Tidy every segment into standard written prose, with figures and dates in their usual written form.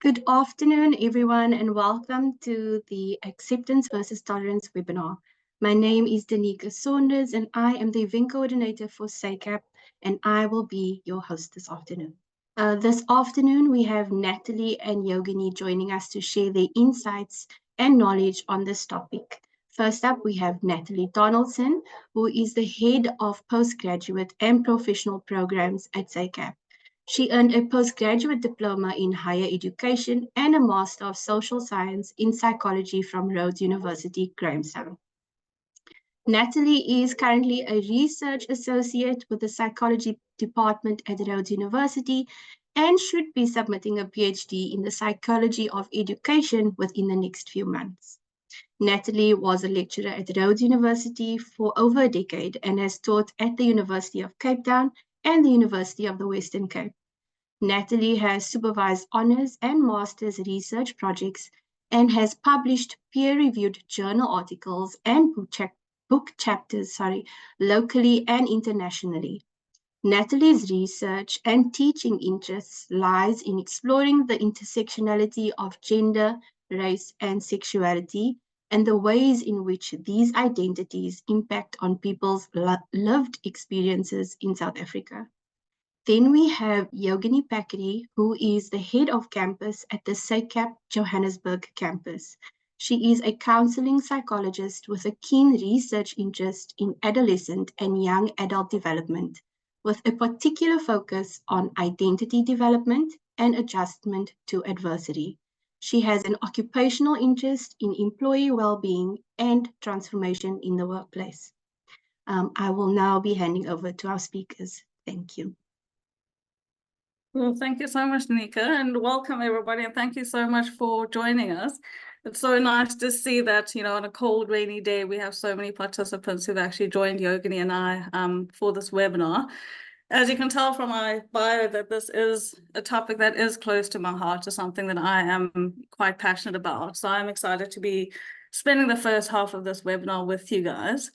Good afternoon, everyone, and welcome to the Acceptance versus Tolerance webinar. My name is Danica Saunders, and I am the event coordinator for SACAP, and I will be your host this afternoon. This afternoon, we have Natalie and Jogini joining us to share their insights and knowledge on this topic. First up, we have Natalie Donaldson, who is the head of postgraduate and professional programs at SACAP. She earned a postgraduate diploma in higher education and a Master of Social Science in Psychology from Rhodes University, Grahamstown. Natalie is currently a research associate with the psychology department at Rhodes University and should be submitting a PhD in the psychology of education within the next few months. Natalie was a lecturer at Rhodes University for over a decade and has taught at the University of Cape Town and the University of the Western Cape. Natalie has supervised honors and master's research projects and has published peer-reviewed journal articles and book chapters locally and internationally. Natalie's research and teaching interests lies in exploring the intersectionality of gender, race, and sexuality, and the ways in which these identities impact on people's lived experiences in South Africa. Then we have Jogini Packery, who is the head of campus at the SACAP Johannesburg campus. She is a counseling psychologist with a keen research interest in adolescent and young adult development, with a particular focus on identity development and adjustment to adversity. She has an occupational interest in employee well-being and transformation in the workplace. I will now be handing over to our speakers. Thank you. Well, thank you so much, Nika, and welcome everybody, and thank you so much for joining us. It's so nice to see that, on a cold, rainy day, we have so many participants who've actually joined Jogini and I for this webinar. As you can tell from my bio, that this is a topic that is close to my heart, to something that I am quite passionate about. So I'm excited to be spending the first half of this webinar with you guys.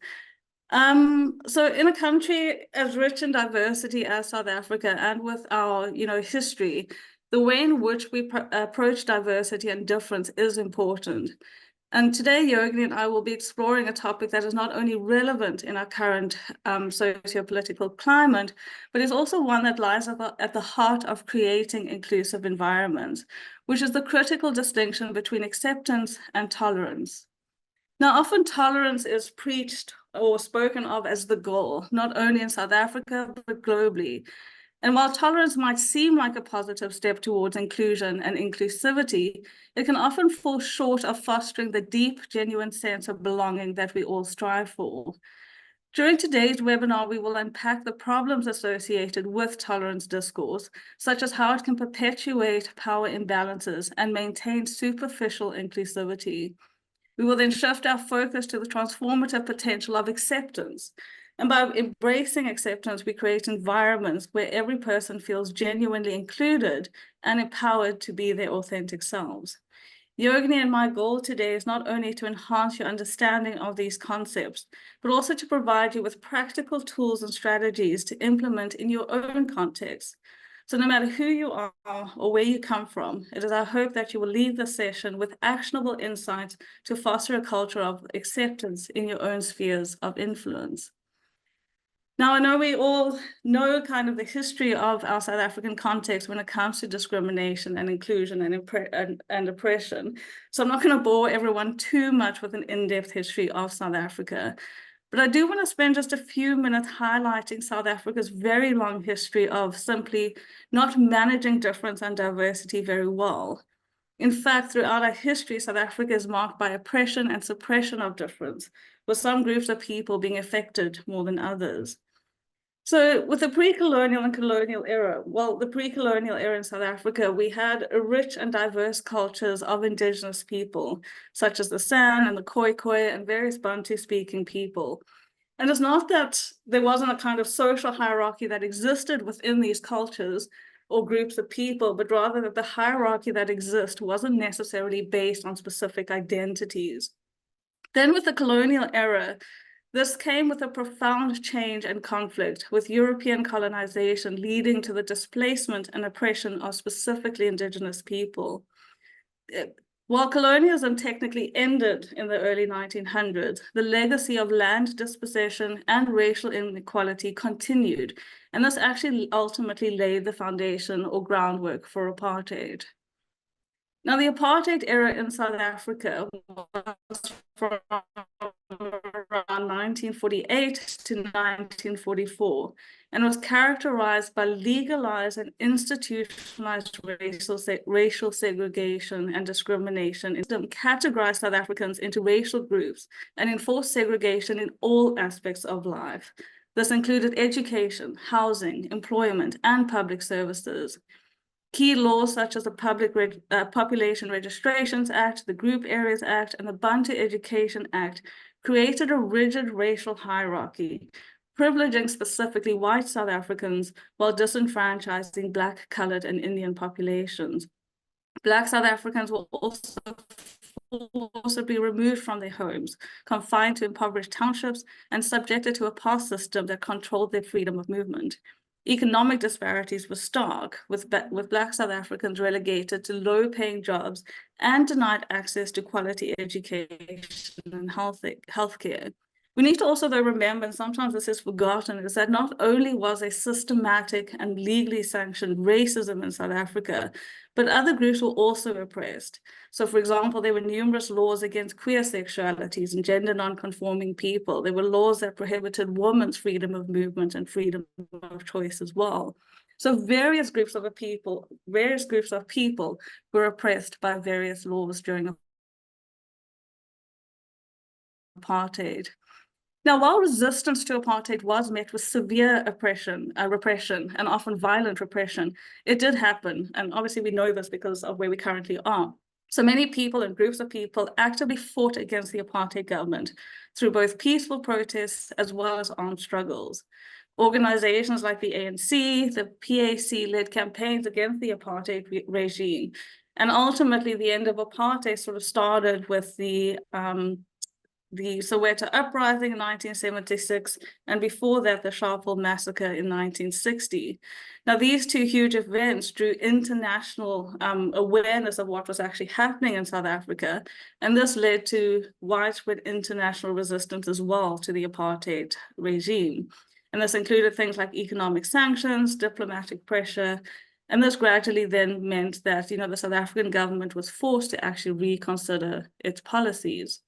So in a country as rich in diversity as South Africa, and with our, history, the way in which we approach diversity and difference is important. And today, Jogini and I will be exploring a topic that is not only relevant in our current socio-political climate, but is also one that lies at the heart of creating inclusive environments, which is the critical distinction between acceptance and tolerance. Now, often tolerance is preached or spoken of as the goal, not only in South Africa, but globally. And while tolerance might seem like a positive step towards inclusion and inclusivity, it can often fall short of fostering the deep, genuine sense of belonging that we all strive for. During today's webinar, we will unpack the problems associated with tolerance discourse, such as how it can perpetuate power imbalances and maintain superficial inclusivity. We will then shift our focus to the transformative potential of acceptance. And by embracing acceptance, we create environments where every person feels genuinely included and empowered to be their authentic selves. Jogini and my goal today is not only to enhance your understanding of these concepts, but also to provide you with practical tools and strategies to implement in your own context. So no matter who you are or where you come from, it is our hope that you will leave the session with actionable insights to foster a culture of acceptance in your own spheres of influence. Now, I know we all know kind of the history of our South African context when it comes to discrimination and inclusion and oppression. So I'm not going to bore everyone too much with an in-depth history of South Africa. But I do want to spend just a few minutes highlighting South Africa's very long history of simply not managing difference and diversity very well. In fact, throughout our history, South Africa is marked by oppression and suppression of difference, with some groups of people being affected more than others. So with the pre-colonial and colonial era, the pre-colonial era in South Africa, we had a rich and diverse cultures of indigenous people, such as the San and the Khoikhoi and various Bantu-speaking people. And it's not that there wasn't a kind of social hierarchy that existed within these cultures or groups of people, but rather that the hierarchy that exists wasn't necessarily based on specific identities. Then with the colonial era, This came with a profound change and conflict, with European colonization leading to the displacement and oppression of specifically indigenous people. While colonialism technically ended in the early 1900s, the legacy of land dispossession and racial inequality continued, and this actually ultimately laid the foundation or groundwork for apartheid. Now, the apartheid era in South Africa was from around 1948 to 1944 and was characterized by legalized and institutionalized racial segregation and discrimination. It categorized South Africans into racial groups and enforced segregation in all aspects of life. This included education, housing, employment, and public services. Key laws such as the Population Registrations Act, the Group Areas Act, and the Bantu Education Act created a rigid racial hierarchy, privileging specifically white South Africans while disenfranchising Black, colored, and Indian populations. Black South Africans were also forcibly removed from their homes, confined to impoverished townships, and subjected to a pass system that controlled their freedom of movement. Economic disparities were stark, with Black South Africans relegated to low-paying jobs and denied access to quality education and healthcare. We need to also, though, remember, and sometimes this is forgotten, is that not only was a systematic and legally sanctioned racism in South Africa, but other groups were also oppressed. So, for example, there were numerous laws against queer sexualities and gender non-conforming people. There were laws that prohibited women's freedom of movement and freedom of choice as well. So various groups of people were oppressed by various laws during apartheid. Now, while resistance to apartheid was met with severe repression, and often violent repression, it did happen. And obviously we know this because of where we currently are. So many people and groups of people actively fought against the apartheid government through both peaceful protests as well as armed struggles. Organizations like the ANC, the PAC led campaigns against the apartheid regime. And ultimately the end of apartheid sort of started with the Soweto uprising in 1976, and before that, the Sharpeville massacre in 1960. Now, these two huge events drew international awareness of what was actually happening in South Africa, and this led to widespread international resistance as well to the apartheid regime. And this included things like economic sanctions, diplomatic pressure, and this gradually then meant that, the South African government was forced to actually reconsider its policies.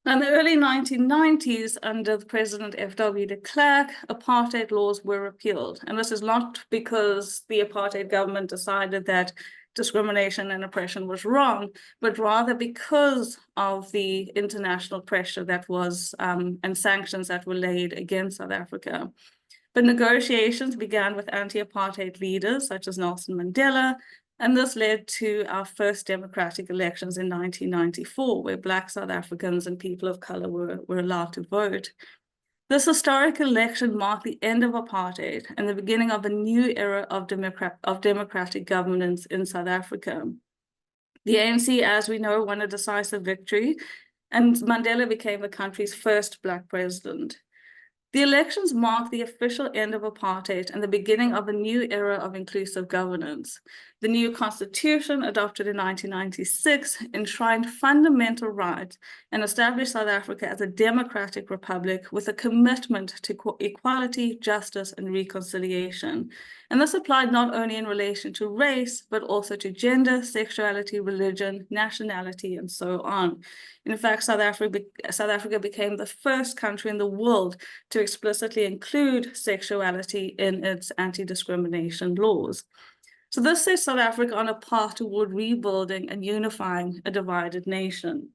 Now, in the early 1990s, under President F.W. de Klerk, apartheid laws were repealed. And this is not because the apartheid government decided that discrimination and oppression was wrong, but rather because of the international pressure that was and sanctions that were laid against South Africa. But negotiations began with anti-apartheid leaders such as Nelson Mandela, and this led to our first democratic elections in 1994, where Black South Africans and people of color were allowed to vote. This historic election marked the end of apartheid and the beginning of a new era of democratic governance in South Africa. The ANC, as we know, won a decisive victory, and Mandela became the country's first Black president. The elections marked the official end of apartheid and the beginning of a new era of inclusive governance. The new constitution, adopted in 1996, enshrined fundamental rights and established South Africa as a democratic republic with a commitment to equality, justice, and reconciliation. And this applied not only in relation to race, but also to gender, sexuality, religion, nationality, and so on. In fact, South Africa became the first country in the world to explicitly include sexuality in its anti-discrimination laws. So this sets South Africa on a path toward rebuilding and unifying a divided nation.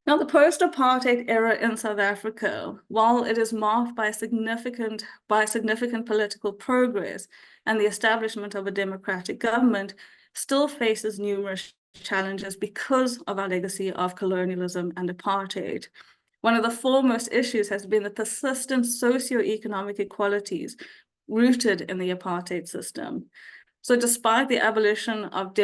Now, the post-apartheid era in South Africa, while it is marked by significant political progress and the establishment of a democratic government, still faces numerous challenges because of our legacy of colonialism and apartheid. One of the foremost issues has been the persistent socioeconomic inequalities rooted in the apartheid system. So despite the abolition of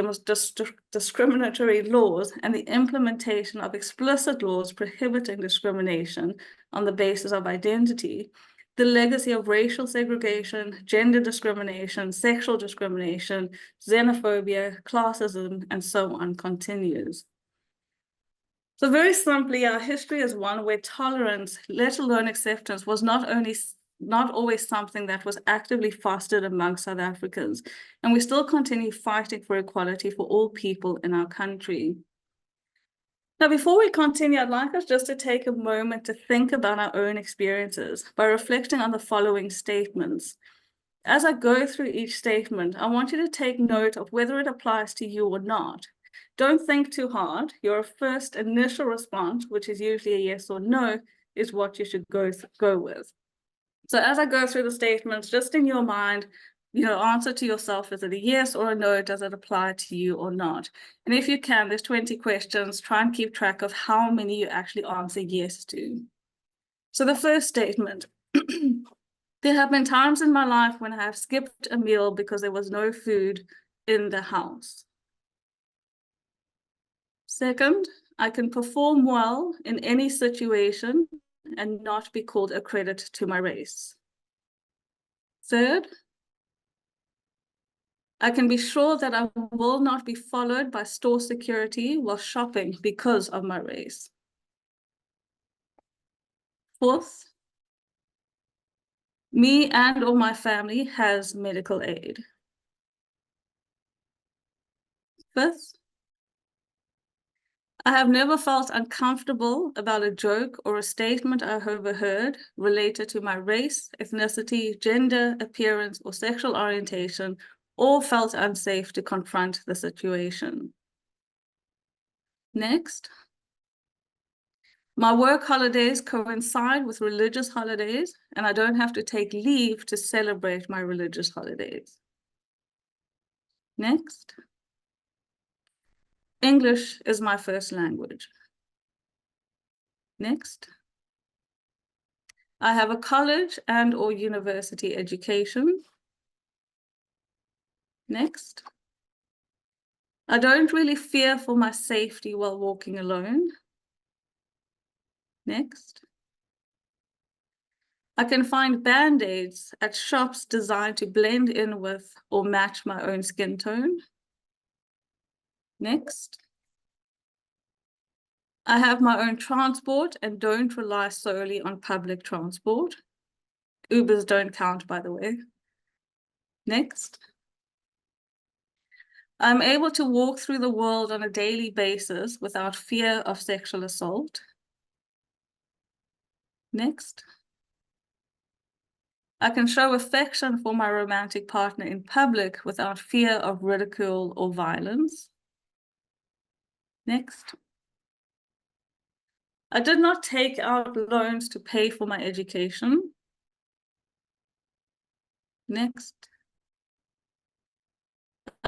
discriminatory laws and the implementation of explicit laws prohibiting discrimination on the basis of identity, the legacy of racial segregation, gender discrimination, sexual discrimination, xenophobia, classism, and so on continues. So very simply, our history is one where tolerance, let alone acceptance, was not always something that was actively fostered among South Africans, and we still continue fighting for equality for all people in our country. Now, before we continue, I'd like us just to take a moment to think about our own experiences by reflecting on the following statements. As I go through each statement, I want you to take note of whether it applies to you or not. Don't think too hard. Your first initial response, which is usually a yes or no, is what you should go with. So as I go through the statements, just in your mind, answer to yourself, is it a yes or a no? Does it apply to you or not? And if you can, there's 20 questions. Try and keep track of how many you actually answer yes to. So the first statement, there have been times in my life when I have skipped a meal because there was no food in the house. Second, I can perform well in any situation and not be called a credit to my race. Third, I can be sure that I will not be followed by store security while shopping because of my race. Fourth, me and or my family has medical aid. Fifth, I have never felt uncomfortable about a joke or a statement I overheard related to my race, ethnicity, gender, appearance, or sexual orientation, or felt unsafe to confront the situation. Next, my work holidays coincide with religious holidays, and I don't have to take leave to celebrate my religious holidays. Next, English is my first language. Next, I have a college and or university education. Next, I don't really fear for my safety while walking alone. Next, I can find band-aids at shops designed to blend in with or match my own skin tone. Next, I have my own transport and don't rely solely on public transport. Ubers don't count, by the way. Next, I'm able to walk through the world on a daily basis without fear of sexual assault. Next, I can show affection for my romantic partner in public without fear of ridicule or violence. Next, I did not take out loans to pay for my education. Next,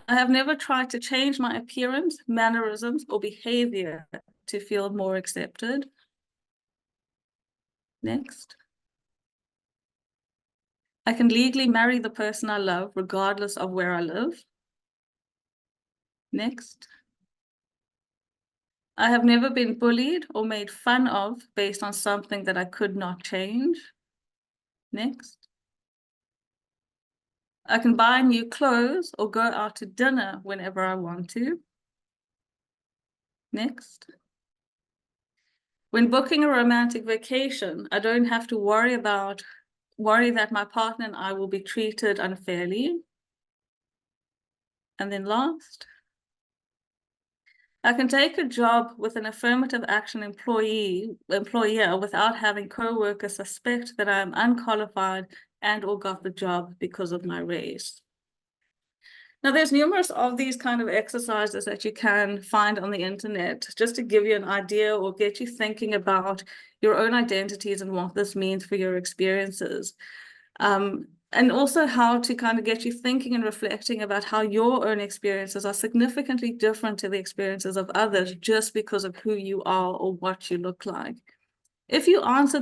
I have never tried to change my appearance, mannerisms, or behavior to feel more accepted. Next, I can legally marry the person I love regardless of where I live. Next, I have never been bullied or made fun of based on something that I could not change. Next, I can buy new clothes or go out to dinner whenever I want to. Next, when booking a romantic vacation, I don't have to worry that my partner and I will be treated unfairly. And then last, I can take a job with an affirmative action employer without having co-workers suspect that I am unqualified and or got the job because of my race. Now, there's numerous of these kind of exercises that you can find on the internet, just to give you an idea or get you thinking about your own identities and what this means for your experiences. And also how to kind of get you thinking and reflecting about how your own experiences are significantly different to the experiences of others just because of who you are or what you look like. If you answer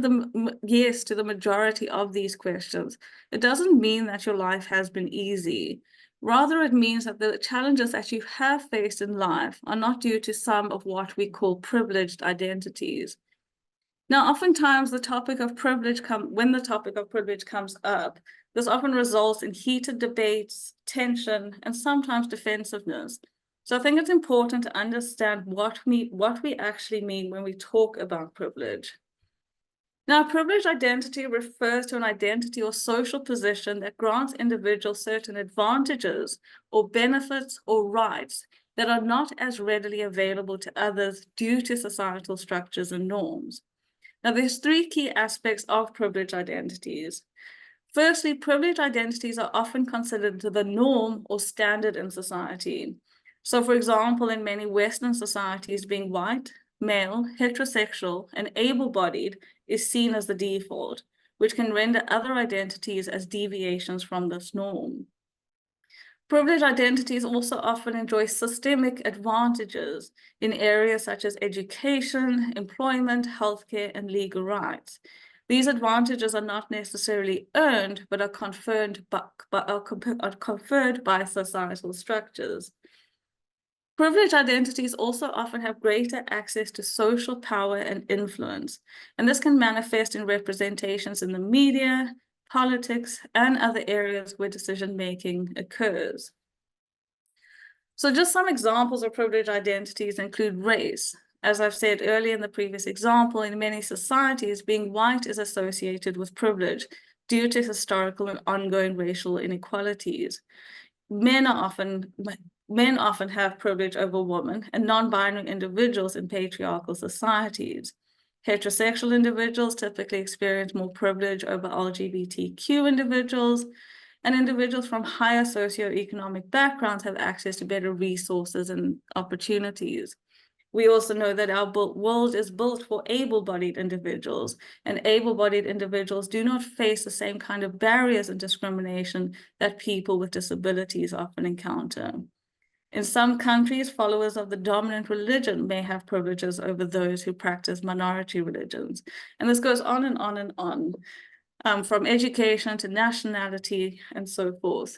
yes to the majority of these questions, it doesn't mean that your life has been easy, Rather, it means that the challenges that you have faced in life are not due to some of what we call privileged identities. Now, oftentimes when the topic of privilege comes up, this often results in heated debates, tension, and sometimes defensiveness. So I think it's important to understand what we actually mean when we talk about privilege. Now, privileged identity refers to an identity or social position that grants individuals certain advantages or benefits or rights that are not as readily available to others due to societal structures and norms. Now, there's three key aspects of privileged identities. Firstly, privileged identities are often considered the norm or standard in society. So, for example, in many Western societies, being white, male, heterosexual, and able-bodied is seen as the default, which can render other identities as deviations from this norm. Privileged identities also often enjoy systemic advantages in areas such as education, employment, healthcare, and legal rights. These advantages are not necessarily earned, but are conferred by societal structures. Privileged identities also often have greater access to social power and influence, and this can manifest in representations in the media, politics, and other areas where decision-making occurs. So just some examples of privileged identities include race. As I've said earlier in the previous example, in many societies, being white is associated with privilege due to historical and ongoing racial inequalities. Men often have privilege over women and non-binary individuals in patriarchal societies. Heterosexual individuals typically experience more privilege over LGBTQ individuals, and individuals from higher socioeconomic backgrounds have access to better resources and opportunities. We also know that our world is built for able-bodied individuals, and able-bodied individuals do not face the same kind of barriers and discrimination that people with disabilities often encounter. In some countries, followers of the dominant religion may have privileges over those who practice minority religions. And this goes on and on and on, from education to nationality and so forth.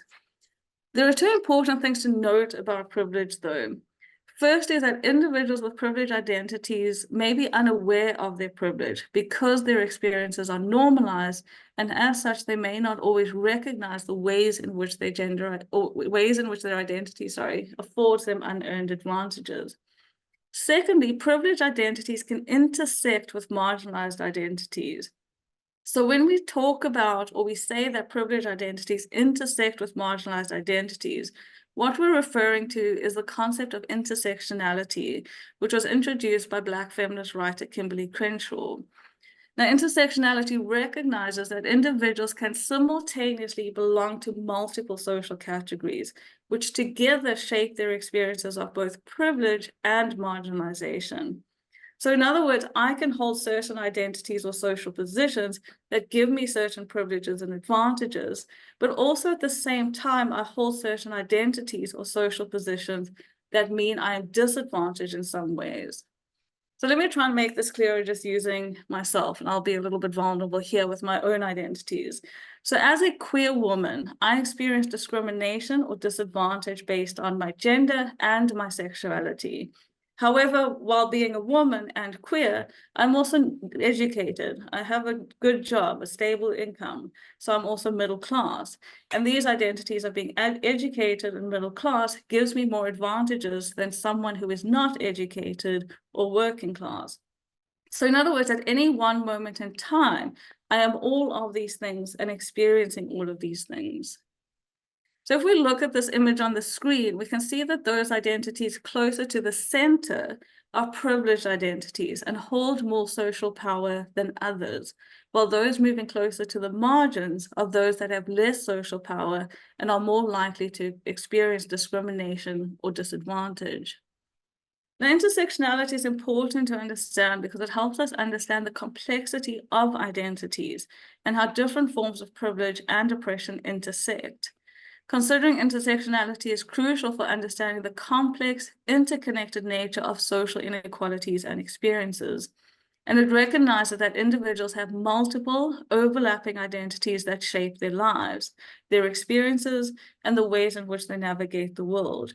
There are two important things to note about privilege, though. First is that individuals with privileged identities may be unaware of their privilege because their experiences are normalized, and as such, they may not always recognize the ways in which their identity affords them unearned advantages. Secondly, privileged identities can intersect with marginalized identities. So when we talk about, or we say that privileged identities intersect with marginalized identities, what we're referring to is the concept of intersectionality, which was introduced by Black feminist writer Kimberly Crenshaw. Now, intersectionality recognizes that individuals can simultaneously belong to multiple social categories, which together shape their experiences of both privilege and marginalization. So in other words, I can hold certain identities or social positions that give me certain privileges and advantages, but also at the same time, I hold certain identities or social positions that mean I am disadvantaged in some ways. So let me try and make this clearer just using myself, and I'll be a little bit vulnerable here with my own identities. So as a queer woman, I experience discrimination or disadvantage based on my gender and my sexuality. However, while being a woman and queer, I'm also educated. I have a good job, a stable income, so I'm also middle class. And these identities of being educated and middle class gives me more advantages than someone who is not educated or working class. So in other words, at any one moment in time, I am all of these things and experiencing all of these things. So if we look at this image on the screen, we can see that those identities closer to the center are privileged identities and hold more social power than others, while those moving closer to the margins are those that have less social power and are more likely to experience discrimination or disadvantage. Now, intersectionality is important to understand because it helps us understand the complexity of identities and how different forms of privilege and oppression intersect. Considering intersectionality is crucial for understanding the complex, interconnected nature of social inequalities and experiences. And it recognizes that individuals have multiple overlapping identities that shape their lives, their experiences, and the ways in which they navigate the world.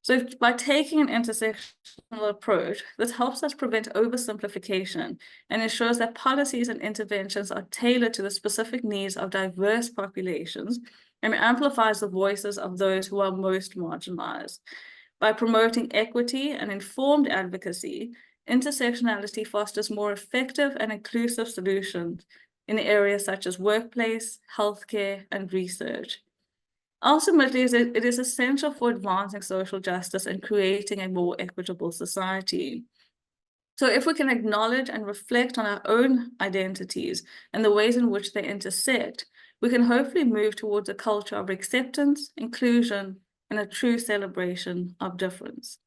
So by taking an intersectional approach, this helps us prevent oversimplification and ensures that policies and interventions are tailored to the specific needs of diverse populations and amplifies the voices of those who are most marginalized. By promoting equity and informed advocacy, intersectionality fosters more effective and inclusive solutions in areas such as workplace, healthcare, and research. Ultimately, it is essential for advancing social justice and creating a more equitable society. So if we can acknowledge and reflect on our own identities and the ways in which they intersect, we can hopefully move towards a culture of acceptance, inclusion, and a true celebration of difference.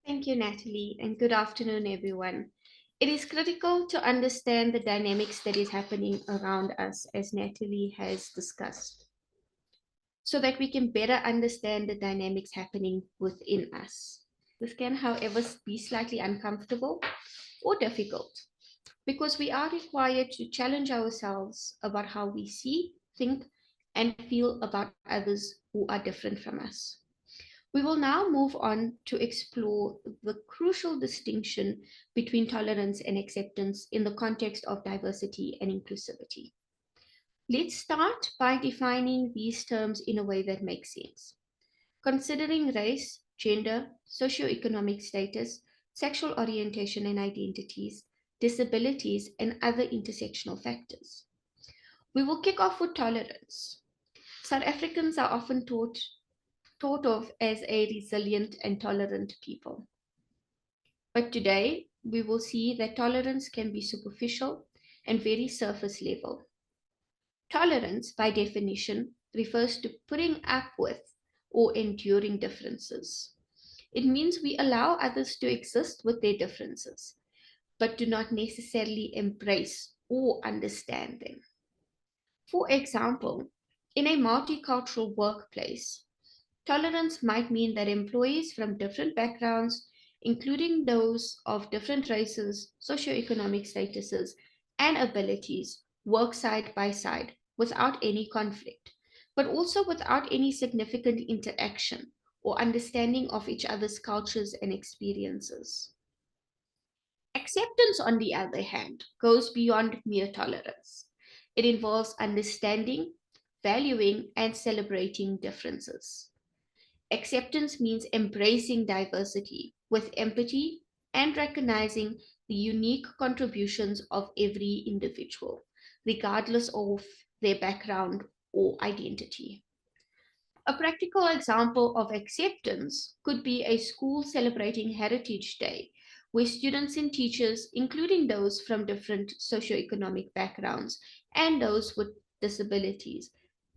Thank you, Natalie, and good afternoon, everyone. It is critical to understand the dynamics that is happening around us, as Natalie has discussed, so that we can better understand the dynamics happening within us. This can, however, be slightly uncomfortable or difficult, because we are required to challenge ourselves about how we see, think, and feel about others who are different from us. We will now move on to explore the crucial distinction between tolerance and acceptance in the context of diversity and inclusivity. Let's start by defining these terms in a way that makes sense. Considering race, gender, socioeconomic status, sexual orientation and identities, disabilities, and other intersectional factors. We will kick off with tolerance. South Africans are often thought of as a resilient and tolerant people. But today, we will see that tolerance can be superficial and very surface level. Tolerance, by definition, refers to putting up with or enduring differences. It means we allow others to exist with their differences, but do not necessarily embrace or understand them. For example, in a multicultural workplace, tolerance might mean that employees from different backgrounds, including those of different races, socioeconomic statuses, and abilities, work side by side without any conflict, but also without any significant interaction or understanding of each other's cultures and experiences. Acceptance, on the other hand, goes beyond mere tolerance. It involves understanding, valuing, and celebrating differences. Acceptance means embracing diversity with empathy and recognizing the unique contributions of every individual, regardless of their background or identity. A practical example of acceptance could be a school celebrating Heritage Day, where students and teachers, including those from different socioeconomic backgrounds and those with disabilities,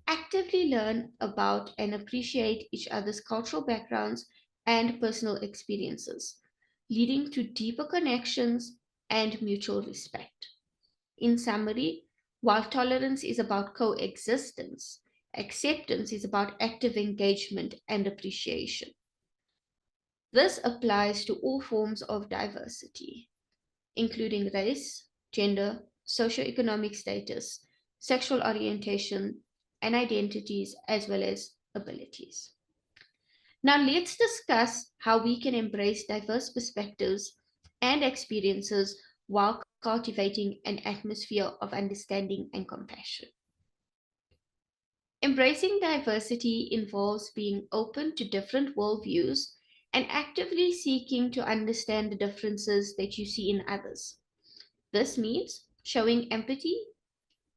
actively learn about and appreciate each other's cultural backgrounds and personal experiences, leading to deeper connections and mutual respect. In summary, while tolerance is about coexistence, acceptance is about active engagement and appreciation. This applies to all forms of diversity, including race, gender, socioeconomic status, sexual orientation, and identities, as well as abilities. Now let's discuss how we can embrace diverse perspectives and experiences while cultivating an atmosphere of understanding and compassion. Embracing diversity involves being open to different worldviews and actively seeking to understand the differences that you see in others. This means showing empathy,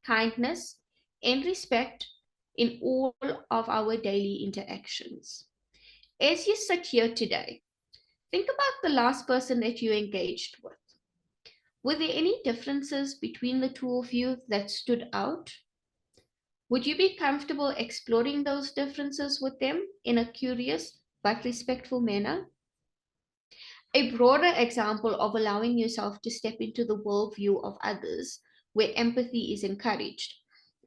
kindness, and respect in all of our daily interactions. As you sit here today, think about the last person that you engaged with. Were there any differences between the two of you that stood out? Would you be comfortable exploring those differences with them in a curious but respectful manner? A broader example of allowing yourself to step into the worldview of others, where empathy is encouraged,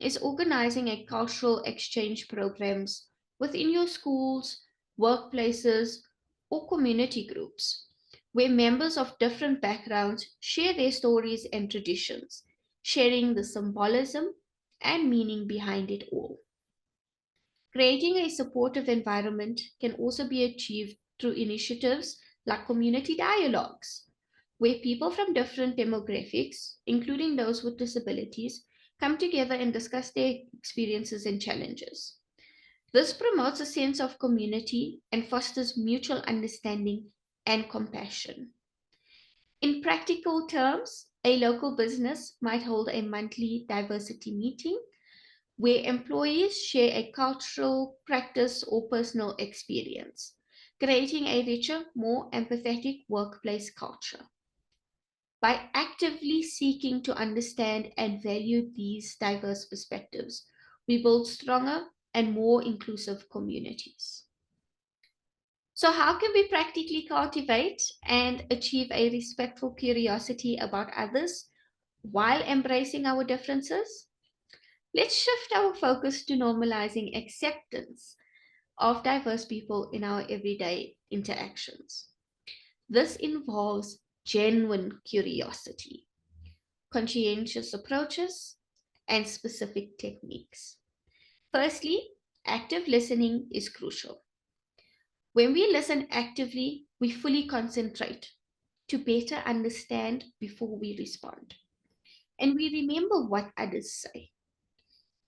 is organizing a cultural exchange programs within your schools, workplaces, or community groups, where members of different backgrounds share their stories and traditions, sharing the symbolism and meaning behind it all. Creating a supportive environment can also be achieved through initiatives like community dialogues, where people from different demographics, including those with disabilities, come together and discuss their experiences and challenges. This promotes a sense of community and fosters mutual understanding and compassion. In practical terms, a local business might hold a monthly diversity meeting where employees share a cultural practice or personal experience, creating a richer, more empathetic workplace culture. By actively seeking to understand and value these diverse perspectives, we build stronger and more inclusive communities. So how can we practically cultivate and achieve a respectful curiosity about others while embracing our differences? Let's shift our focus to normalizing acceptance of diverse people in our everyday interactions. This involves genuine curiosity, conscientious approaches, and specific techniques. Firstly, active listening is crucial. When we listen actively, we fully concentrate to better understand before we respond. And we remember what others say.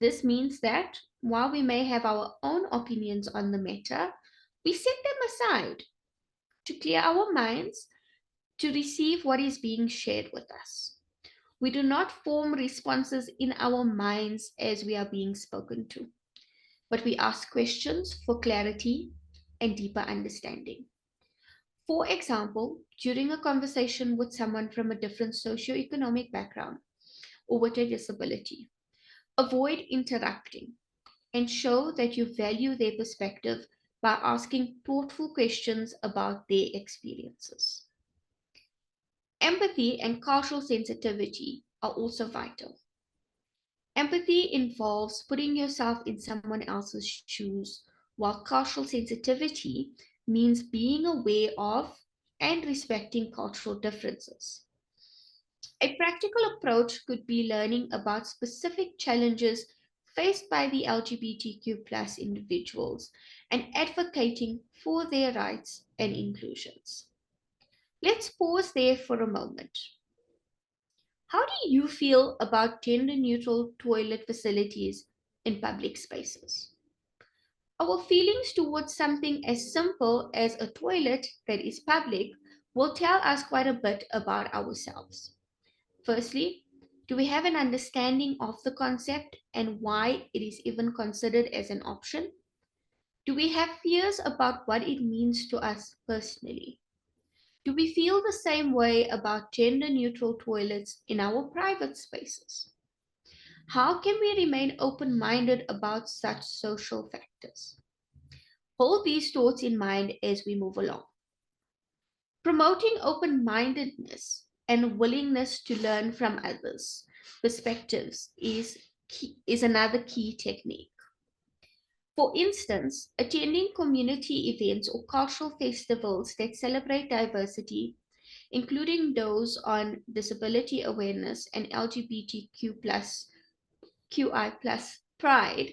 This means that while we may have our own opinions on the matter, we set them aside to clear our minds to receive what is being shared with us. We do not form responses in our minds as we are being spoken to, but we ask questions for clarity and deeper understanding. For example, during a conversation with someone from a different socioeconomic background or with a disability, avoid interrupting and show that you value their perspective by asking thoughtful questions about their experiences. Empathy and cultural sensitivity are also vital. Empathy involves putting yourself in someone else's shoes, while cultural sensitivity means being aware of and respecting cultural differences. A practical approach could be learning about specific challenges faced by the LGBTQ+ individuals and advocating for their rights and inclusions. Let's pause there for a moment. How do you feel about gender-neutral toilet facilities in public spaces? Our feelings towards something as simple as a toilet that is public will tell us quite a bit about ourselves. Firstly, do we have an understanding of the concept and why it is even considered as an option? Do we have fears about what it means to us personally? Do we feel the same way about gender-neutral toilets in our private spaces? How can we remain open-minded about such social factors? Hold these thoughts in mind as we move along. Promoting open-mindedness and willingness to learn from others' perspectives is another key technique. For instance, attending community events or cultural festivals that celebrate diversity, including those on disability awareness and QI+ pride,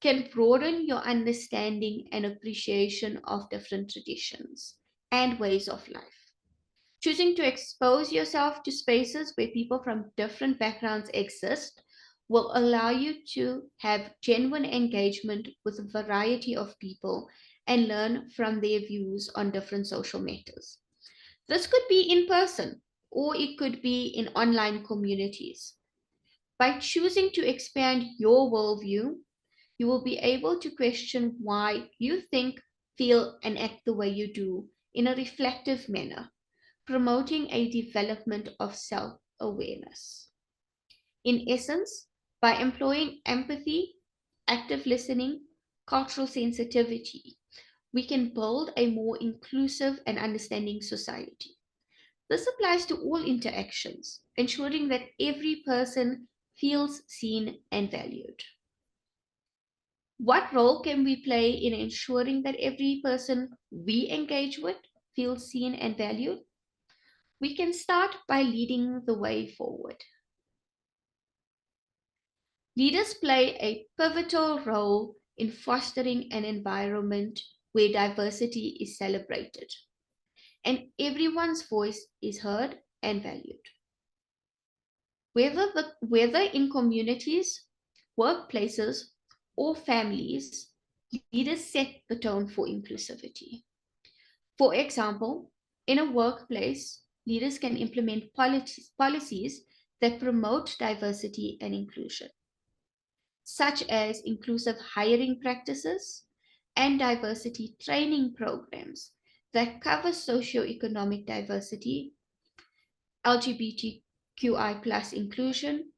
can broaden your understanding and appreciation of different traditions and ways of life. Choosing to expose yourself to spaces where people from different backgrounds exist will allow you to have genuine engagement with a variety of people and learn from their views on different social matters. This could be in person, or it could be in online communities. By choosing to expand your worldview, you will be able to question why you think, feel, and act the way you do in a reflective manner, promoting a development of self-awareness. In essence, by employing empathy, active listening, cultural sensitivity, we can build a more inclusive and understanding society. This applies to all interactions, ensuring that every person feels seen and valued. What role can we play in ensuring that every person we engage with feels seen and valued? We can start by leading the way forward. Leaders play a pivotal role in fostering an environment where diversity is celebrated and everyone's voice is heard and valued. Whether in communities, workplaces, or families, leaders set the tone for inclusivity. For example, in a workplace, leaders can implement policies that promote diversity and inclusion, such as inclusive hiring practices and diversity training programs that cover socioeconomic diversity, LGBTQI+ inclusion,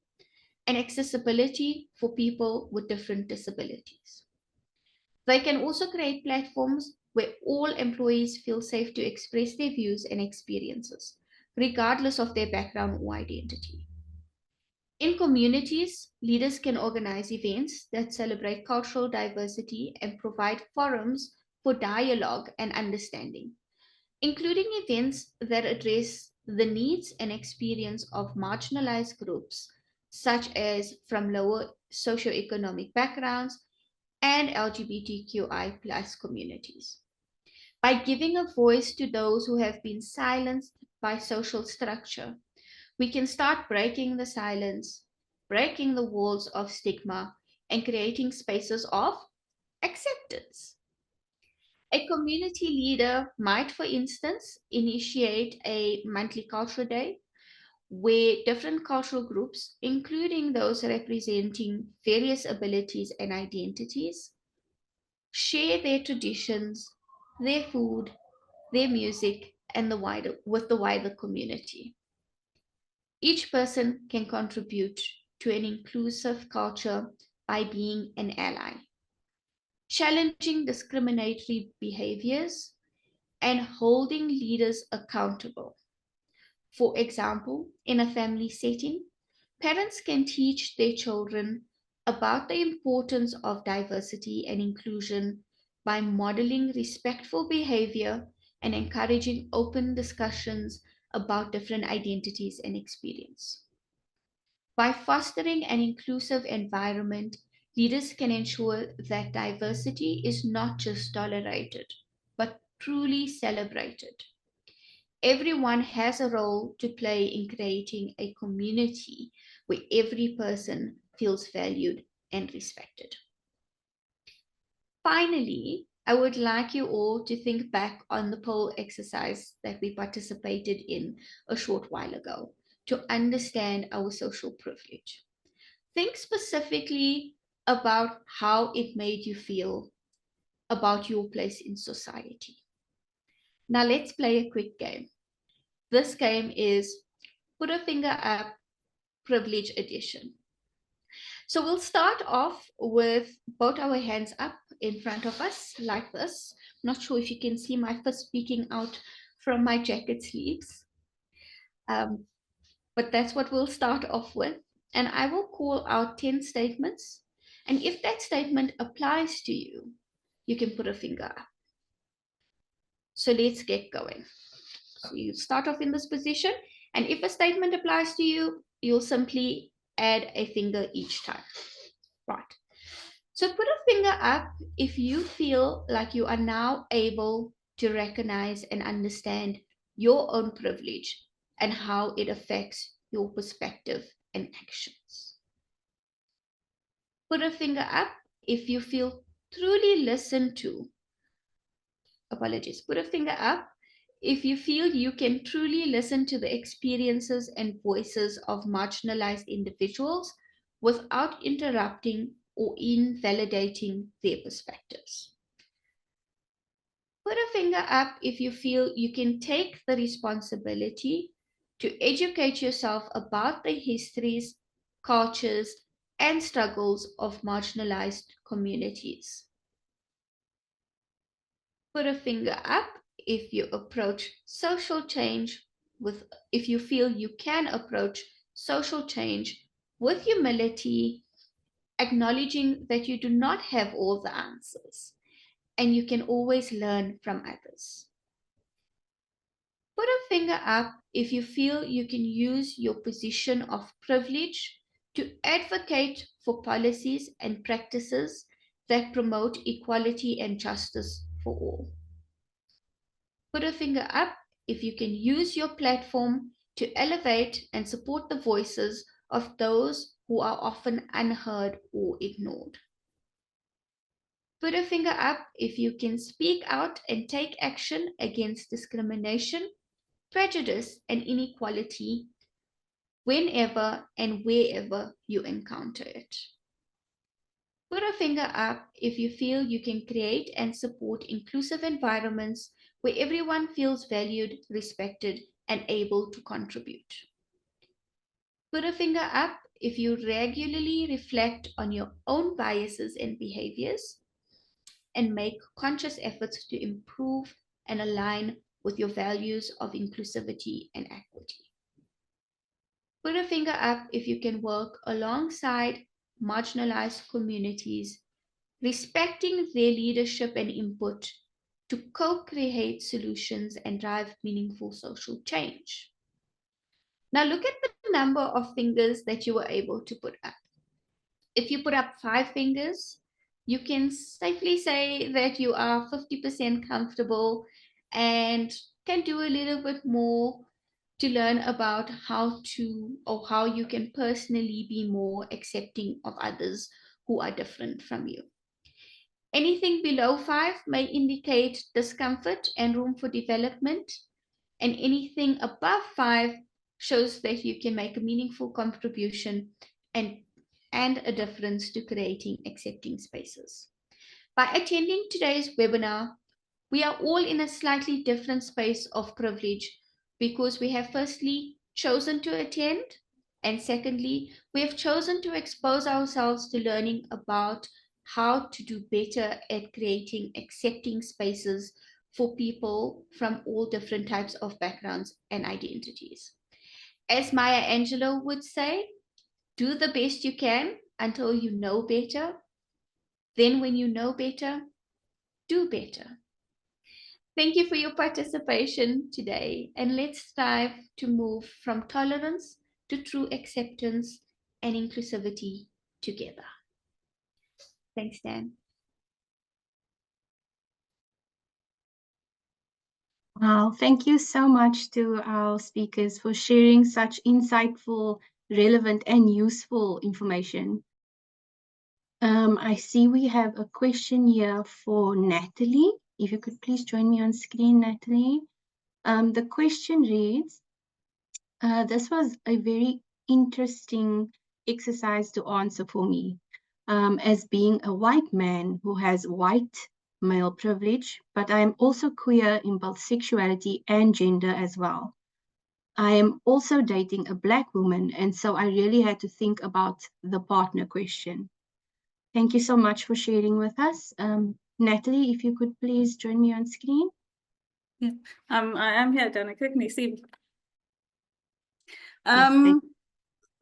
and accessibility for people with different disabilities. They can also create platforms where all employees feel safe to express their views and experiences, regardless of their background or identity. In communities, leaders can organize events that celebrate cultural diversity and provide forums for dialogue and understanding, including events that address the needs and experience of marginalized groups, such as from lower socioeconomic backgrounds and LGBTQI+ communities. By giving a voice to those who have been silenced by social structure, we can start breaking the silence, breaking the walls of stigma, and creating spaces of acceptance. A community leader might, for instance, initiate a monthly culture day where different cultural groups, including those representing various abilities and identities, share their traditions, their food, their music, and with the wider community. Each person can contribute to an inclusive culture by being an ally, challenging discriminatory behaviors, and holding leaders accountable. For example, in a family setting, parents can teach their children about the importance of diversity and inclusion by modeling respectful behavior and encouraging open discussions about different identities and experience. By fostering an inclusive environment, leaders can ensure that diversity is not just tolerated, but truly celebrated. Everyone has a role to play in creating a community where every person feels valued and respected. Finally, I would like you all to think back on the poll exercise that we participated in a short while ago to understand our social privilege. Think specifically about how it made you feel about your place in society. Now let's play a quick game. This game is Put a Finger Up Privilege Edition. So we'll start off with both our hands up in front of us like this. I'm not sure if you can see my fist peeking out from my jacket sleeves. But that's what we'll start off with. And I will call out 10 statements. And if that statement applies to you, you can put a finger up. So let's get going. So you start off in this position. And if a statement applies to you, you'll simply add a finger each time. Right. So put a finger up if you feel like you are now able to recognize and understand your own privilege and how it affects your perspective and actions. Put a finger up if you feel truly listened to. Apologies. Put a finger up if you feel you can truly listen to the experiences and voices of marginalized individuals without interrupting or invalidating their perspectives. Put a finger up if you feel you can take the responsibility to educate yourself about the histories, cultures, and struggles of marginalized communities. Put a finger up if you approach social change if you feel you can approach social change with humility, acknowledging that you do not have all the answers and you can always learn from others. Put a finger up if you feel you can use your position of privilege to advocate for policies and practices that promote equality and justice for all. Put a finger up if you can use your platform to elevate and support the voices of those who are often unheard or ignored. Put a finger up if you can speak out and take action against discrimination, prejudice, and inequality whenever and wherever you encounter it. Put a finger up if you feel you can create and support inclusive environments where everyone feels valued, respected, and able to contribute. Put a finger up if you regularly reflect on your own biases and behaviors and make conscious efforts to improve and align with your values of inclusivity and equity. Put a finger up if you can work alongside marginalized communities, respecting their leadership and input to co-create solutions and drive meaningful social change. Now look at the number of fingers that you were able to put up. If you put up 5 fingers, you can safely say that you are 50% comfortable and can do a little bit more to learn about how you can personally be more accepting of others who are different from you. Anything below 5 may indicate discomfort and room for development, and anything above 5 shows that you can make a meaningful contribution and a difference to creating accepting spaces. By attending today's webinar, we are all in a slightly different space of privilege because we have firstly chosen to attend, and secondly, we have chosen to expose ourselves to learning about how to do better at creating accepting spaces for people from all different types of backgrounds and identities. As Maya Angelou would say, do the best you can until you know better. Then when you know better, do better. Thank you for your participation today, and let's strive to move from tolerance to true acceptance and inclusivity together. Thanks, Dan. Wow, thank you so much to our speakers for sharing such insightful, relevant, and useful information. I see we have a question here for Natalie. If you could please join me on screen, Natalie. The question reads, this was a very interesting exercise to answer for me. As being a white man who has white male privilege, but I am also queer in both sexuality and gender as well. I am also dating a Black woman, and so I really had to think about the partner question. Thank you so much for sharing with us. Natalie, if you could please join me on screen. Yeah. I am here, Danica. Can you see?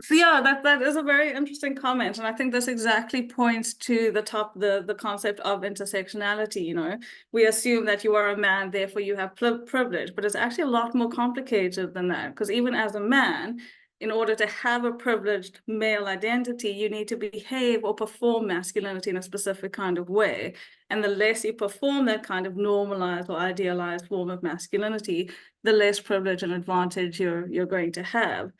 So yeah, that is a very interesting comment, and I think this exactly points to the concept of intersectionality. You know, we assume that you are a man, therefore you have privilege, but it's actually a lot more complicated than that. Because even as a man, in order to have a privileged male identity, you need to behave or perform masculinity in a specific kind of way. And the less you perform that kind of normalized or idealized form of masculinity, the less privilege and advantage you're going to have.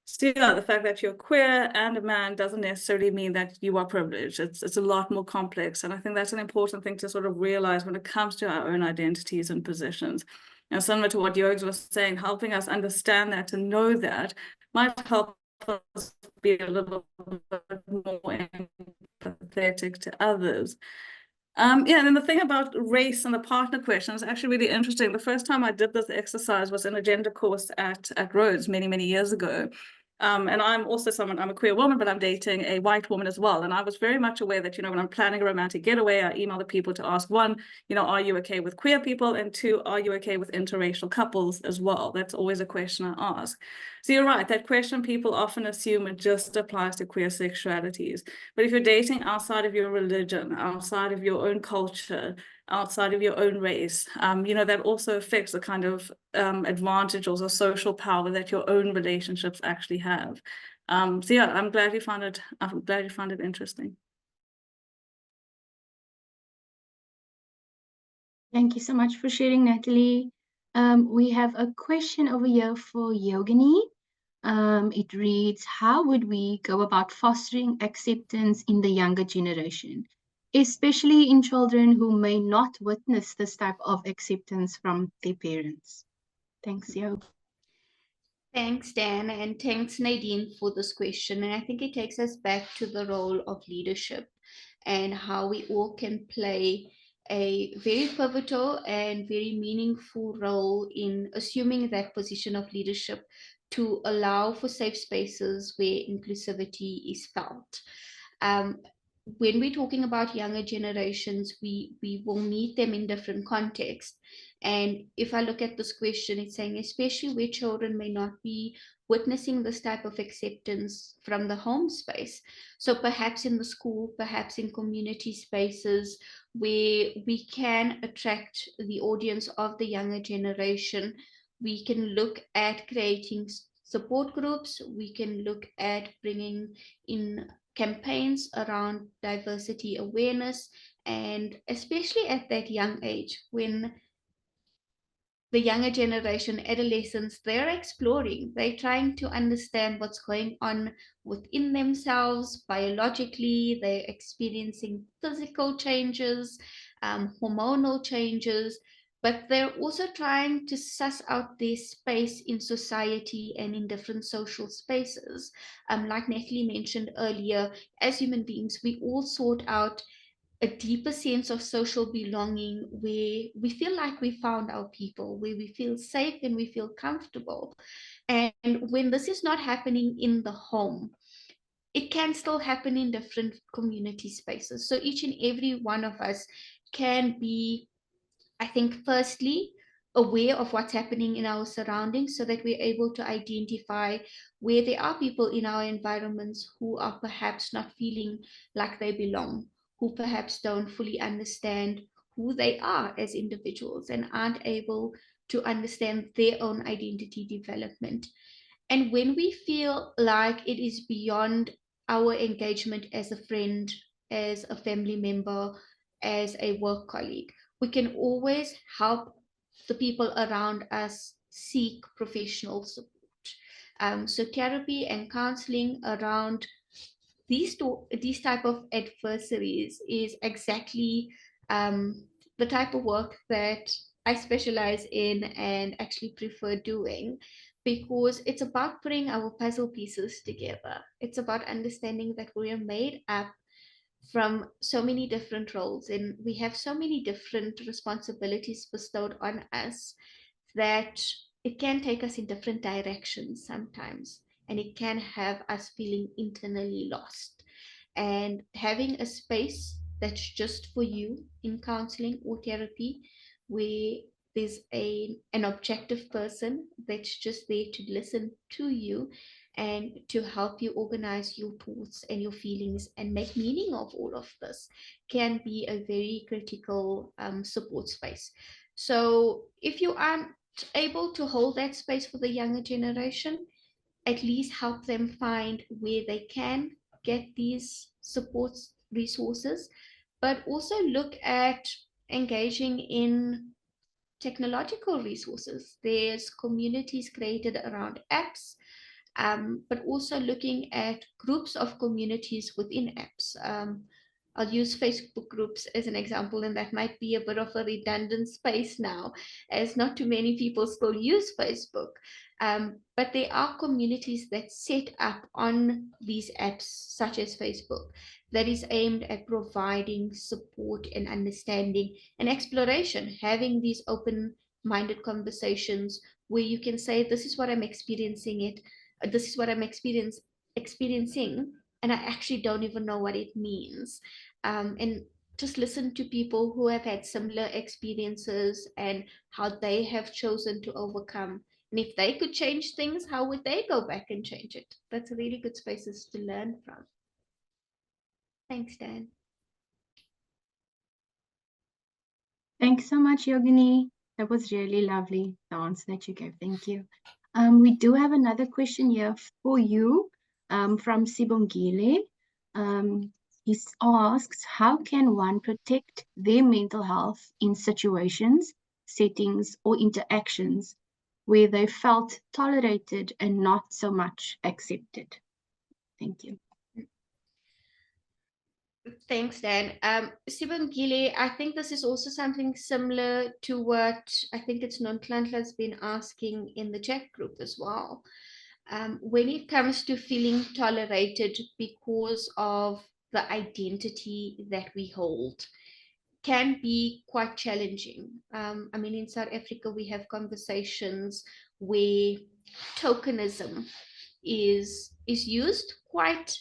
Still, the fact that you're queer and a man doesn't necessarily mean that you are privileged. It's a lot more complex. And I think that's an important thing to sort of realize when it comes to our own identities and positions. And similar to what Yogs was saying, helping us understand that and know that might help us be a little bit more empathetic to others. Yeah, and then the thing about race and the partner question is actually really interesting. The first time I did this exercise was in a gender course at Rhodes many years ago. And I'm also I'm a queer woman, but I'm dating a white woman as well. And I was very much aware that, you know, when I'm planning a romantic getaway, I email the people to ask, 1, you know, are you okay with queer people? And 2, are you okay with interracial couples as well? That's always a question I ask. So you're right, that question people often assume it just applies to queer sexualities. But if you're dating outside of your religion, outside of your own culture, outside of your own race, that also affects the kind of advantage or social power that your own relationships actually have. So yeah, I'm glad you found it interesting. Thank you so much for sharing, Natalie. We have a question over here for Jogini. It reads, how would we go about fostering acceptance in the younger generation, especially in children who may not witness this type of acceptance from their parents? Thanks, Yo. Thanks, Dan, and thanks, Nadine, for this question. And I think it takes us back to the role of leadership and how we all can play a very pivotal and very meaningful role in assuming that position of leadership to allow for safe spaces where inclusivity is felt. When we're talking about younger generations, we will meet them in different contexts. And if I look at this question, it's saying, especially where children may not be witnessing this type of acceptance from the home space. So perhaps in the school, perhaps in community spaces where we can attract the audience of the younger generation, we can look at creating support groups. We can look at bringing in campaigns around diversity awareness, and especially at that young age when the younger generation, adolescents, they're exploring, they're trying to understand what's going on within themselves biologically, they're experiencing physical changes, hormonal changes, but they're also trying to suss out their space in society and in different social spaces. Like Natalie mentioned earlier, as human beings, we all sort out a deeper sense of social belonging where we feel like we found our people, where we feel safe and we feel comfortable. And when this is not happening in the home, it can still happen in different community spaces. So each and every one of us can be, I think, firstly, aware of what's happening in our surroundings so that we're able to identify where there are people in our environments who are perhaps not feeling like they belong, who perhaps don't fully understand who they are as individuals and aren't able to understand their own identity development. And when we feel like it is beyond our engagement as a friend, as a family member, as a work colleague, we can always help the people around us seek professional support. So therapy and counseling around these type of adversaries is exactly the type of work that I specialize in and actually prefer doing, because it's about putting our puzzle pieces together. It's about understanding that we are made up from so many different roles and we have so many different responsibilities bestowed on us that it can take us in different directions sometimes, and it can have us feeling internally lost. And having a space that's just for you in counseling or therapy, where there's an objective person that's just there to listen to you and to help you organize your thoughts and your feelings and make meaning of all of this, can be a very critical support space. So if you aren't able to hold that space for the younger generation, at least help them find where they can get these support resources, but also look at engaging in technological resources. There's communities created around apps, but also looking at groups of communities within apps. I'll use Facebook groups as an example, and that might be a bit of a redundant space now, as not too many people still use Facebook. But there are communities that set up on these apps, such as Facebook, that is aimed at providing support and understanding and exploration, having these open-minded conversations where you can say, this is what I'm experiencing this is what I'm experiencing, and I actually don't even know what it means. And just listen to people who have had similar experiences and how they have chosen to overcome. And if they could change things, how would they go back and change it? That's a really good spaces to learn from. Thanks, Dan. Thanks so much, Jogini. That was really lovely, the answer that you gave. Thank you. We do have another question here for you from Sibongile. He asks, how can one protect their mental health in situations, settings, or interactions where they felt tolerated and not so much accepted? Thank you. Thanks, Dan. Sibongile, I think this is also something similar to what I think it's Nonhlanhla's been asking in the chat group as well. When it comes to feeling tolerated because of the identity that we hold, can be quite challenging. I mean, in South Africa, we have conversations where tokenism is used quite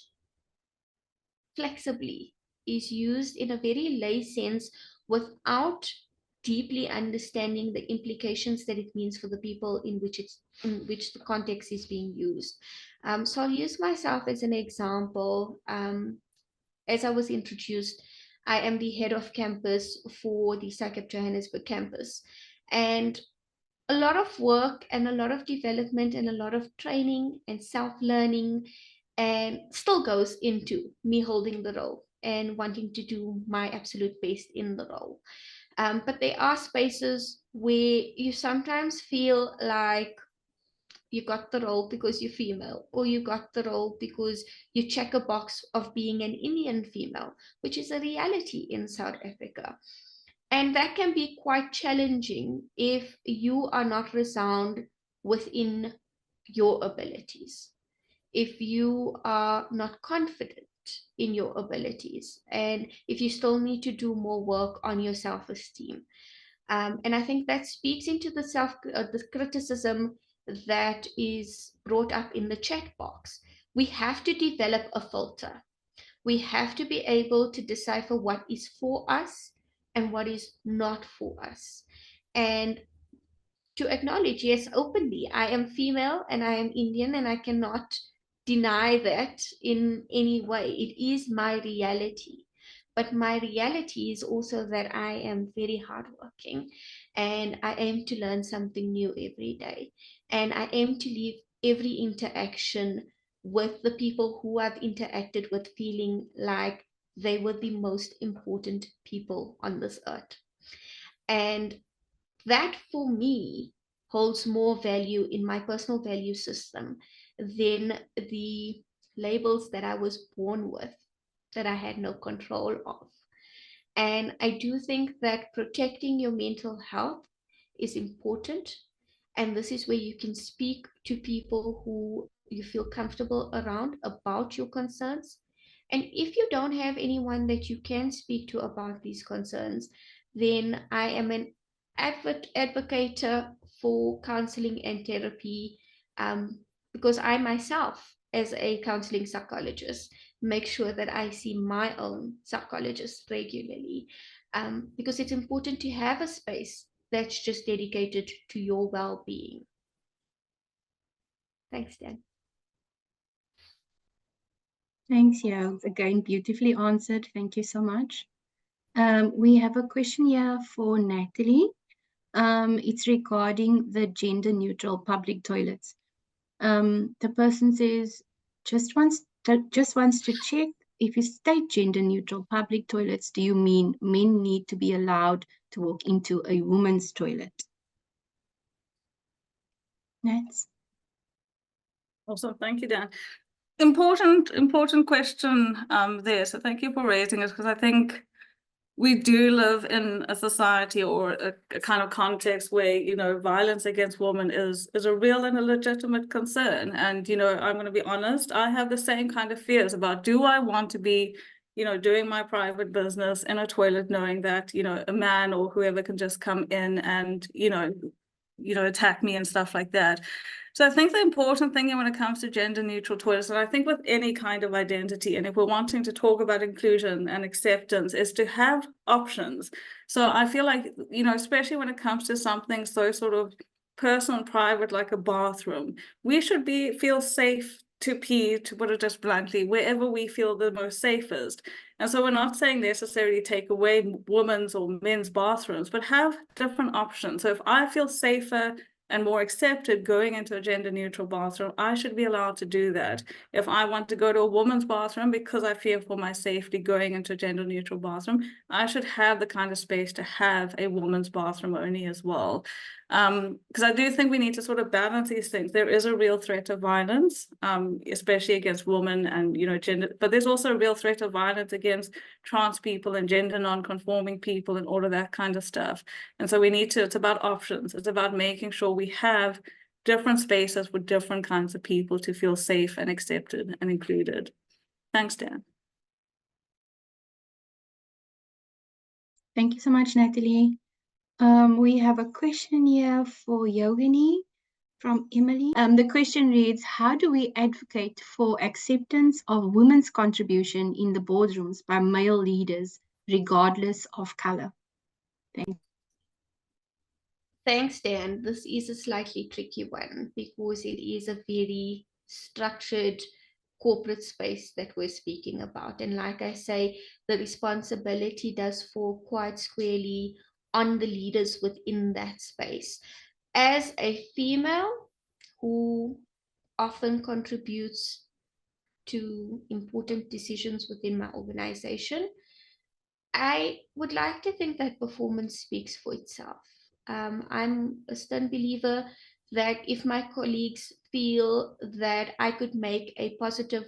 flexibly, is used in a very lay sense without deeply understanding the implications that it means for the people in which the context is being used. So I'll use myself as an example. As I was introduced, I am the head of campus for the SACAP Johannesburg campus. And a lot of work and a lot of development and a lot of training and self-learning and still goes into me holding the role and wanting to do my absolute best in the role. But there are spaces where you sometimes feel like you got the role because you're female, or you got the role because you check a box of being an Indian female, which is a reality in South Africa. And that can be quite challenging if you are not resound within your abilities, if you are not confident in your abilities, and if you still need to do more work on your self-esteem. And I think that speaks into the criticism that is brought up in the chat box. We have to develop a filter. We have to be able to decipher what is for us and what is not for us. And to acknowledge, yes, openly, I am female and I am Indian, and I cannot deny that in any way. It is my reality. But my reality is also that I am very hardworking, and I aim to learn something new every day. And I aim to leave every interaction with the people who I've interacted with feeling like they were the most important people on this earth. And that for me holds more value in my personal value system than the labels that I was born with, that I had no control of. And I do think that protecting your mental health is important. And this is where you can speak to people who you feel comfortable around about your concerns. And if you don't have anyone that you can speak to about these concerns, then I am an advocate for counseling and therapy, because I myself, as a counseling psychologist, make sure that I see my own psychologist regularly, because it's important to have a space that's just dedicated to your well-being. Thanks, Dan. Thanks, yeah. Again, beautifully answered. Thank you so much. We have a question here for Natalie. It's regarding the gender-neutral public toilets. The person says, just wants to check, if you state gender-neutral public toilets, do you mean men need to be allowed to walk into a woman's toilet? Nats? Also, thank you, Dan. Important question there. So thank you for raising it, because I think we do live in a society or a kind of context where, you know, violence against women is a real and a legitimate concern. And, you know, I'm going to be honest, I have the same kind of fears about, do I want to be, you know, doing my private business in a toilet knowing that, you know, a man or whoever can just come in and, you know, attack me and stuff like that. So I think the important thing when it comes to gender neutral toilets, and I think with any kind of identity, and if we're wanting to talk about inclusion and acceptance, is to have options. So I feel like, you know, especially when it comes to something so sort of personal and private, like a bathroom, we should feel safe to pee, to put it just bluntly, wherever we feel the most safest. And so we're not saying necessarily take away women's or men's bathrooms, but have different options. So if I feel safer and more accepted going into a gender-neutral bathroom, I should be allowed to do that. If I want to go to a woman's bathroom because I fear for my safety going into a gender-neutral bathroom, I should have the kind of space to have a woman's bathroom only as well. Because I do think we need to sort of balance these things. There is a real threat of violence, especially against women and, you know, gender, but there's also a real threat of violence against trans people and gender non-conforming people and all of that kind of stuff. And so we need to, it's about options. It's about making sure we have different spaces for different kinds of people to feel safe and accepted and included. Thanks, Dan. Thank you so much, Natalie. We have a question here for Jogini from Emily. The question reads, how do we advocate for acceptance of women's contribution in the boardrooms by male leaders, regardless of color? Thank Thanks, Dan. This is a slightly tricky one because it is a very structured corporate space that we're speaking about. And like I say, the responsibility does fall quite squarely on the leaders within that space. As a female who often contributes to important decisions within my organization, I would like to think that performance speaks for itself. I'm a stern believer that if my colleagues feel that I could make a positive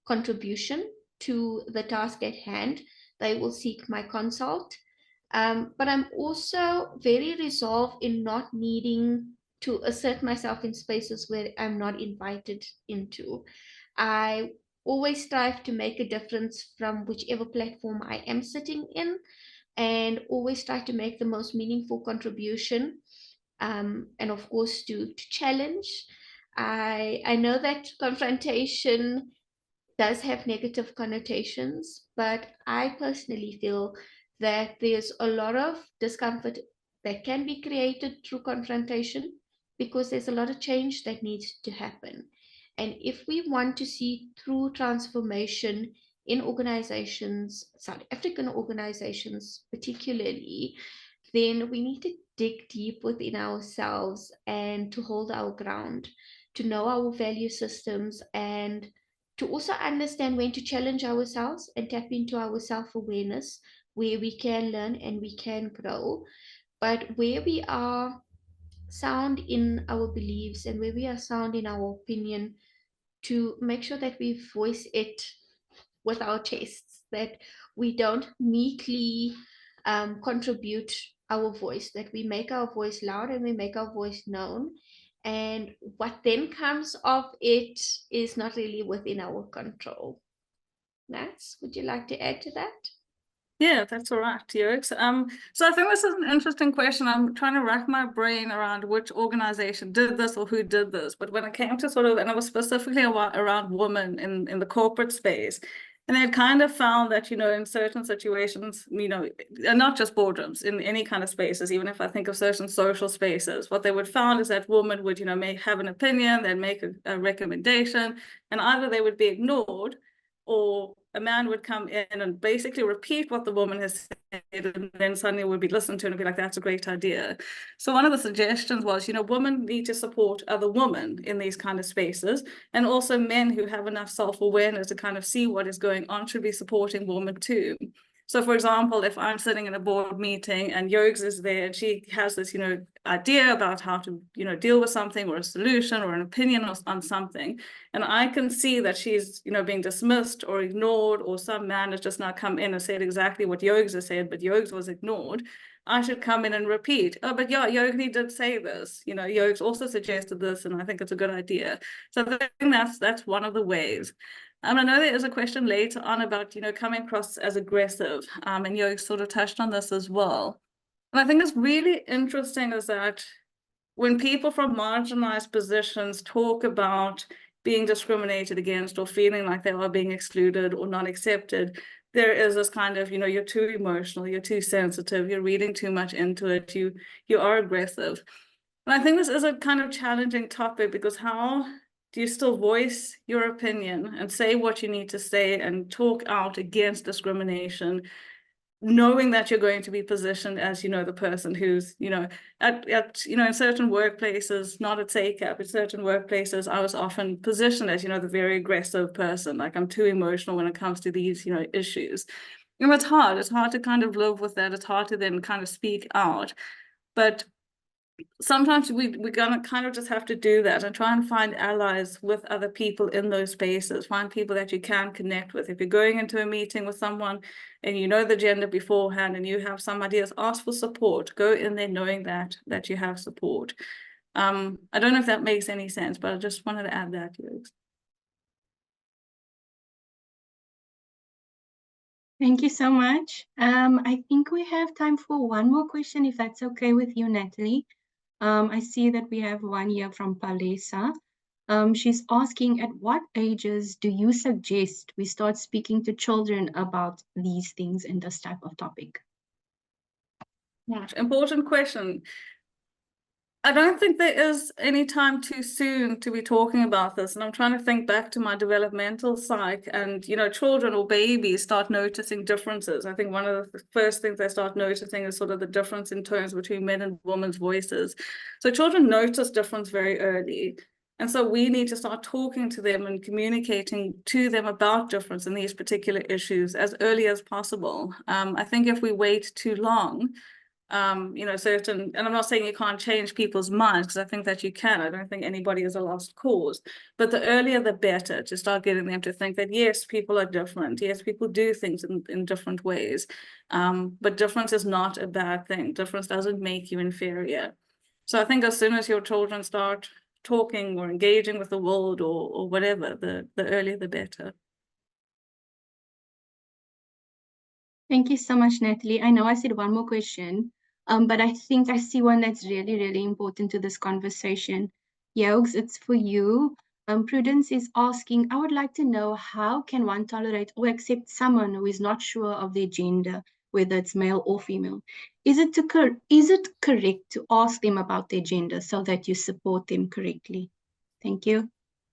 contribution to the task at hand, they will seek my consult. But I'm also very resolved in not needing to assert myself in spaces where I'm not invited into. I always strive to make a difference from whichever platform I am sitting in, and always try to make the most meaningful contribution, and of course to challenge. I know that confrontation does have negative connotations, but I personally feel that there's a lot of discomfort that can be created through confrontation because there's a lot of change that needs to happen. And if we want to see true transformation in organizations, South African organizations particularly, then we need to dig deep within ourselves and to hold our ground, to know our value systems, and to also understand when to challenge ourselves and tap into our self-awareness, where we can learn and we can grow, but where we are sound in our beliefs and where we are sound in our opinion, to make sure that we voice it with our chests, that we don't meekly contribute our voice, that we make our voice loud and we make our voice known. And what then comes of it is not really within our control. Nats, would you like to add to that? Yeah, that's all right, Jokes. So I think this is an interesting question. I'm trying to rack my brain around which organization did this or who did this. But when it came to sort of, and it was specifically around women in the corporate space, and they kind of found that, you know, in certain situations, you know, and not just boardrooms, in any kind of spaces, even if I think of certain social spaces, what they would found is that women would, you know, may have an opinion, they'd make a recommendation, and either they would be ignored, or a man would come in and basically repeat what the woman has said, and then suddenly would be listened to and be like, that's a great idea. So one of the suggestions was, you know, women need to support other women in these kind of spaces, and also men who have enough self-awareness to kind of see what is going on should be supporting women too. So for example, if I'm sitting in a board meeting and Yogs is there and she has this, you know, idea about how to, you know, deal with something or a solution or an opinion on something, and I can see that she's, you know, being dismissed or ignored, or some man has just now come in and said exactly what Yogs has said, but Yogs was ignored, I should come in and repeat, oh, but yeah, Yogini did say this, you know, Yogs also suggested this, and I think it's a good idea. So I think that's one of the ways. I know there is a question later on about, you know, coming across as aggressive, and you sort of touched on this as well. And I think it's really interesting is that when people from marginalized positions talk about being discriminated against or feeling like they are being excluded or not accepted, there is this kind of, you know, you're too emotional, you're too sensitive, you're reading too much into it, you are aggressive. And I think this is a kind of challenging topic, because how do you still voice your opinion and say what you need to say and talk out against discrimination, knowing that you're going to be positioned as, you know, the person who's, you know, in certain workplaces, not at SACAP, in certain workplaces, I was often positioned as, you know, the very aggressive person, like I'm too emotional when it comes to these, you know, issues. And it's hard to kind of live with that. It's hard to then kind of speak out. But sometimes we're gonna kind of just have to do that and try and find allies with other people in those spaces, find people that you can connect with. If you're going into a meeting with someone and you know the gender beforehand and you have some ideas, ask for support. Go in there knowing that you have support. I don't know if that makes any sense, but I just wanted to add that. Thank you so much. I think we have time for one more question, if that's okay with you, Natalie. I see that we have one here from Palesa. She's asking, at what ages do you suggest we start speaking to children about these things and this type of topic? Yeah, important question. I don't think there is any time too soon to be talking about this. And I'm trying to think back to my developmental psych, and, you know, children or babies start noticing differences. I think one of the first things they start noticing is sort of the difference in tones between men and women's voices. So children notice difference very early. And so we need to start talking to them and communicating to them about difference in these particular issues as early as possible. I think if we wait too long, you know, and I'm not saying you can't change people's minds, because I think that you can. I don't think anybody is a lost cause, but the earlier the better, to start getting them to think that yes, people are different, yes, people do things in different ways, but difference is not a bad thing. Difference doesn't make you inferior. So I think as soon as your children start talking or engaging with the world or whatever, the earlier the better. Thank you so much, Natalie. I know I said one more question, but I think I see one that's really, really important to this conversation. Yogs, it's for you. Prudence is asking, I would like to know, how can one tolerate or accept someone who is not sure of their gender, whether it's male or female? Is it correct to ask them about their gender so that you support them correctly? Thank you.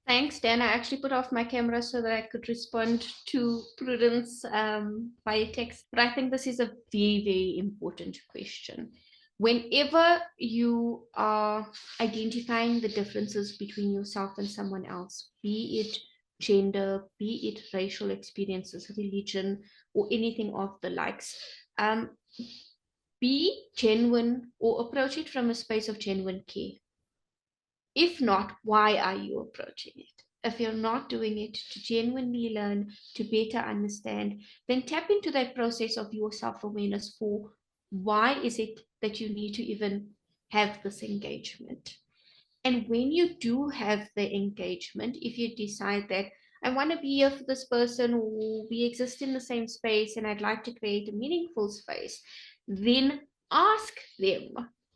Thanks, Dan. I actually put off my camera so that I could respond to Prudence via text. But I think this is a very, very important question. Whenever you are identifying the differences between yourself and someone else, be it gender, be it racial experiences, religion, or anything of the likes, be genuine or approach it from a space of genuine care. If not, why are you approaching it? If you're not doing it to genuinely learn, to better understand, then tap into that process of your self-awareness for why is it that you need to even have this engagement. And when you do have the engagement, if you decide that I want to be here for this person, or we exist in the same space and I'd like to create a meaningful space, then ask them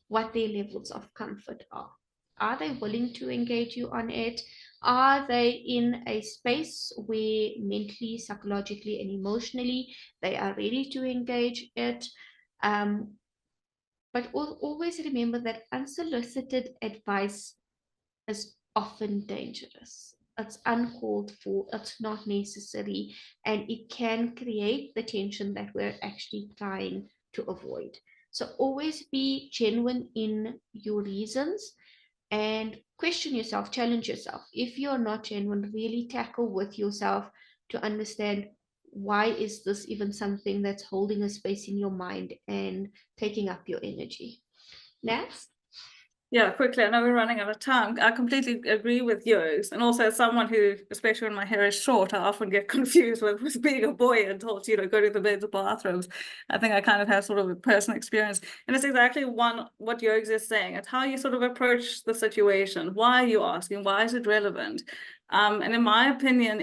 what their levels of comfort are. Are they willing to engage you on it? Are they in a space where mentally, psychologically, and emotionally they are ready to engage it? But always remember that unsolicited advice is often dangerous. It's uncalled for, it's not necessary, and it can create the tension that we're actually trying to avoid. So always be genuine in your reasons and question yourself, challenge yourself. If you're not genuine, really tackle with yourself to understand, why is this even something that's holding a space in your mind and taking up your energy? Nats? Yeah, quickly, I know we're running out of time. I completely agree with yours. And also, as someone who, especially when my hair is short, I often get confused with being a boy and told, you know, go to the men's bathrooms. I think I kind of have sort of a personal experience. And it's exactly what Yogs is saying. It's how you sort of approach the situation. Why are you asking? Why is it relevant? And in my opinion,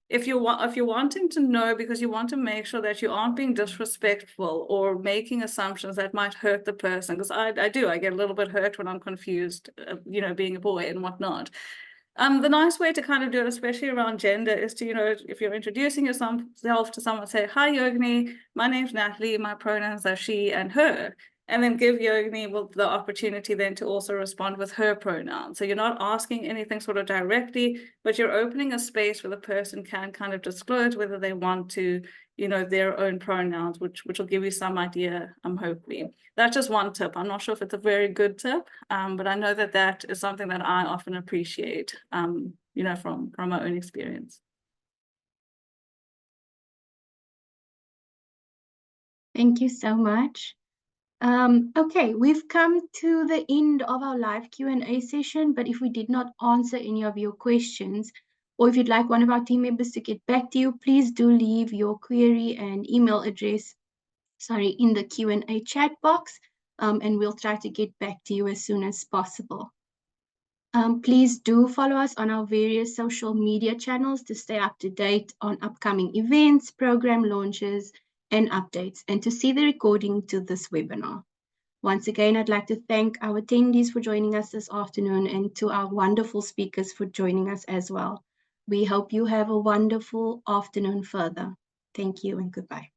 if you're wanting to know because you want to make sure that you aren't being disrespectful or making assumptions that might hurt the person, because I get a little bit hurt when I'm confused, you know, being a boy and whatnot. The nice way to kind of do it, especially around gender, is to, you know, if you're introducing yourself to someone, say, hi, Jogini, my name's Natalie, my pronouns are she and her. and then give Jogini the opportunity then to also respond with her pronouns. So you're not asking anything sort of directly, but you're opening a space where the person can kind of disclose whether they want to, their own pronouns, which will give you some idea, hopefully. That's just one tip. I'm not sure if it's a very good tip, but I know that is something that I often appreciate, from my own experience. Thank you so much. Okay, we've come to the end of our live Q&A session, but if we did not answer any of your questions, or if you'd like one of our team members to get back to you, please do leave your query and email address, in the Q&A chat box, and we'll try to get back to you as soon as possible. Please do follow us on our various social media channels to stay up to date on upcoming events, program launches, and updates, and to see the recording to this webinar. Once again, I'd like to thank our attendees for joining us this afternoon, and to our wonderful speakers for joining us as well. We hope you have a wonderful afternoon further. Thank you and goodbye.